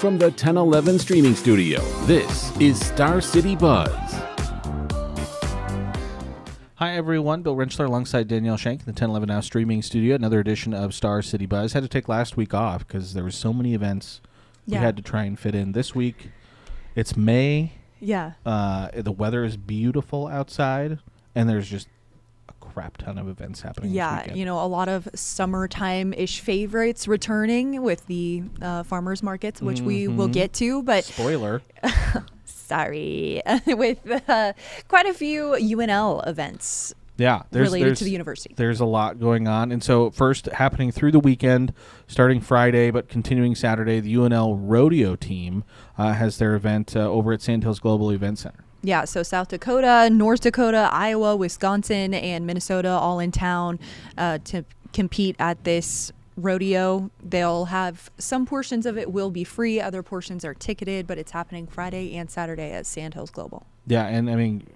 from the 1011 streaming studio, this is Star City Buzz. Hi everyone, Bill Rentschler alongside Danielle Shank in the 1011 Now streaming studio. Another edition of Star City Buzz. Had to take last week off because there were so many events we had to try and fit in. This week, it's May. Yeah. The weather is beautiful outside, and there's just a crap ton of events happening this weekend. You know, a lot of summertime-ish favorites returning with the farmers markets, which we will get to. But spoiler. Sorry. With quite a few UNL events related to the university. There's a lot going on. And so first, happening through the weekend, starting Friday, but continuing Saturday, the UNL Rodeo team has their event over at Sandhills Global Event Center. Yeah, so South Dakota, North Dakota, Iowa, Wisconsin, and Minnesota all in town to compete at this rodeo. They'll have some portions of it will be free, other portions are ticketed, but it's happening Friday and Saturday at Sandhills Global. Yeah, and I mean,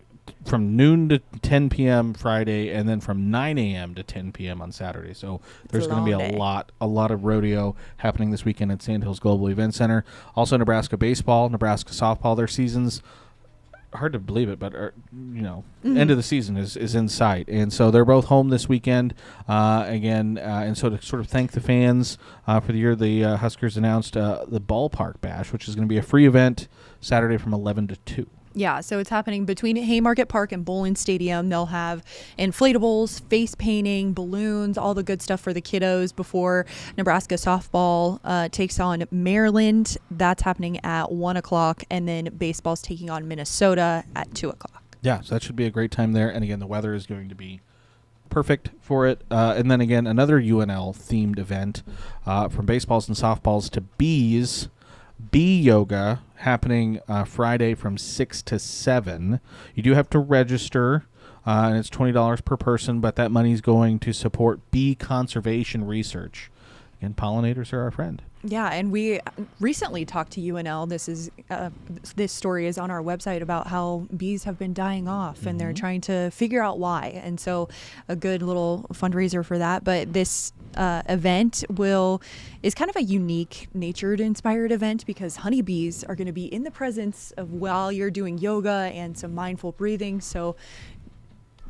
from noon to 10 p.m. Friday, and then from 9 a.m. to 10 p.m. on Saturday. So there's going to be a lot of rodeo happening this weekend at Sandhills Global Event Center. Also, Nebraska baseball, Nebraska softball, their seasons, hard to believe it, but end of the season is in sight, and so they're both home this weekend and so to sort of thank the fans for the year, the Huskers announced the Ballpark Bash, which is going to be a free event Saturday from 11 to 2. Yeah, so it's happening between Haymarket Park and Bowling Stadium. They'll have inflatables, face painting, balloons, all the good stuff for the kiddos before Nebraska softball takes on Maryland. That's happening at 1 o'clock, and then baseball's taking on Minnesota at 2 o'clock. Yeah, so that should be a great time there. And again, the weather is going to be perfect for it. And then again, another UNL-themed event from baseballs and softballs to bees. Bee yoga happening Friday from 6 to 7. You do have to register, and it's $20 per person, but that money is going to support bee conservation research. And pollinators are our friend. Yeah, and we recently talked to UNL. This story is on our website about how bees have been dying off, and they're trying to figure out why. And so, a good little fundraiser for that. But this event is kind of a unique nature-inspired event because honeybees are going to be in the presence of while you're doing yoga and some mindful breathing. So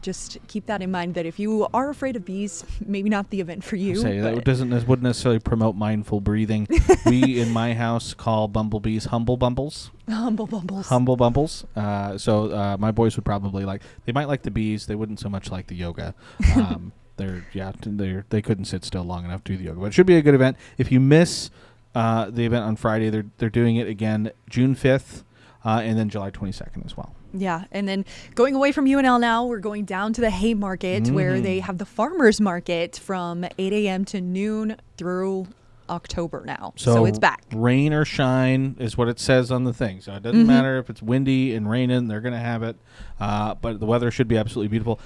just keep that in mind, that if you are afraid of bees, maybe not the event for you. That wouldn't necessarily promote mindful breathing. We in my house call bumblebees humble bumbles. Humble bumbles. Humble bumbles. So my boys would probably they might like the bees. They wouldn't so much like the yoga. They couldn't sit still long enough to do the yoga. But it should be a good event. If you miss the event on Friday, they're doing it again June 5th and then July 22nd as well. Yeah, and then going away from UNL now, we're going down to the Haymarket where they have the farmers market from 8 a.m. to noon through October now. So it's back. Rain or shine is what it says on the thing. So it doesn't matter if it's windy and raining, they're going to have it. But the weather should be absolutely beautiful.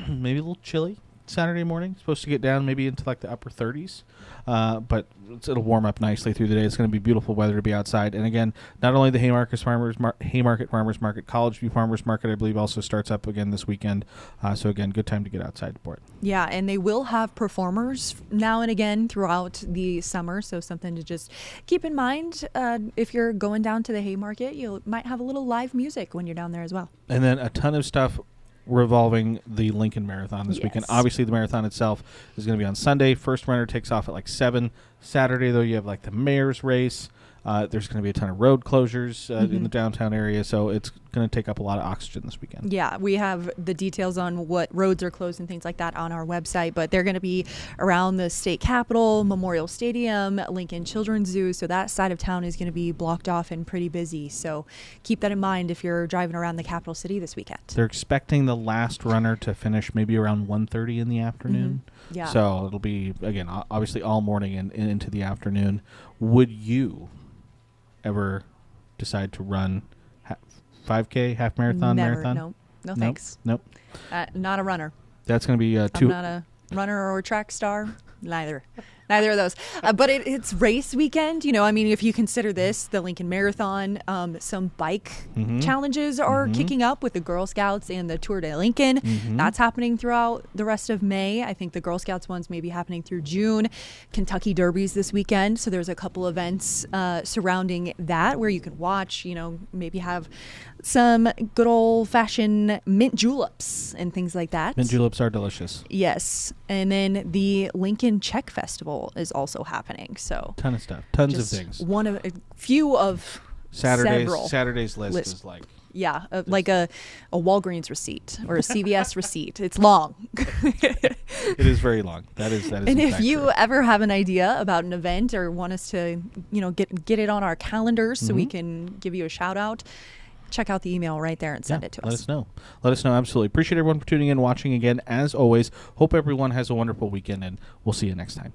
Maybe a little chilly Saturday morning. Supposed to get down maybe into the upper 30s. But it'll warm up nicely through the day. It's going to be beautiful weather to be outside. And again, not only the Haymarket Farmers Market, College View Farmers Market, I believe, also starts up again this weekend. So again, good time to get outside for it. Yeah, and they will have performers now and again throughout the summer. So something to just keep in mind. If you're going down to the Haymarket, you might have a little live music when you're down there as well. And then a ton of stuff revolving the Lincoln Marathon this weekend. Obviously, the marathon itself is going to be on Sunday. First runner takes off at 7. Saturday, though, you have the mayor's race. There's going to be a ton of road closures in the downtown area, so it's going to take up a lot of oxygen this weekend. Yeah, we have the details on what roads are closed and things like that on our website, but they're going to be around the state capitol, Memorial Stadium, Lincoln Children's Zoo, so that side of town is going to be blocked off and pretty busy. So keep that in mind if you're driving around the capital city this weekend. They're expecting the last runner to finish maybe around 1:30 in the afternoon. Yeah. So it'll be, again, obviously all morning and into the afternoon. Would you ever decide to run 5K, half marathon, marathon? No thanks. Nope. Not a runner. That's going to be I'm not a runner or track star. Neither Neither of those. But it's race weekend. I mean, if you consider this, the Lincoln Marathon, some bike challenges are kicking up with the Girl Scouts and the Tour de Lincoln. That's happening throughout the rest of May. I think the Girl Scouts ones may be happening through June. Kentucky Derby's this weekend. So there's a couple events surrounding that where you can watch, maybe have some good old-fashioned mint juleps and things like that. Mint juleps are delicious. Yes. And then the Lincoln Czech Festival is also happening. So ton of stuff. Tons of things. One of a few of several. Saturday's list is like... Yeah, like a Walgreens receipt or a CVS receipt. It's long. It is very long. That is. And if you ever have an idea about an event or want us to, get it on our calendars so we can give you a shout out, check out the email right there and send it to us. Let us know. Absolutely. Appreciate everyone for tuning in, watching again. As always, hope everyone has a wonderful weekend, and we'll see you next time.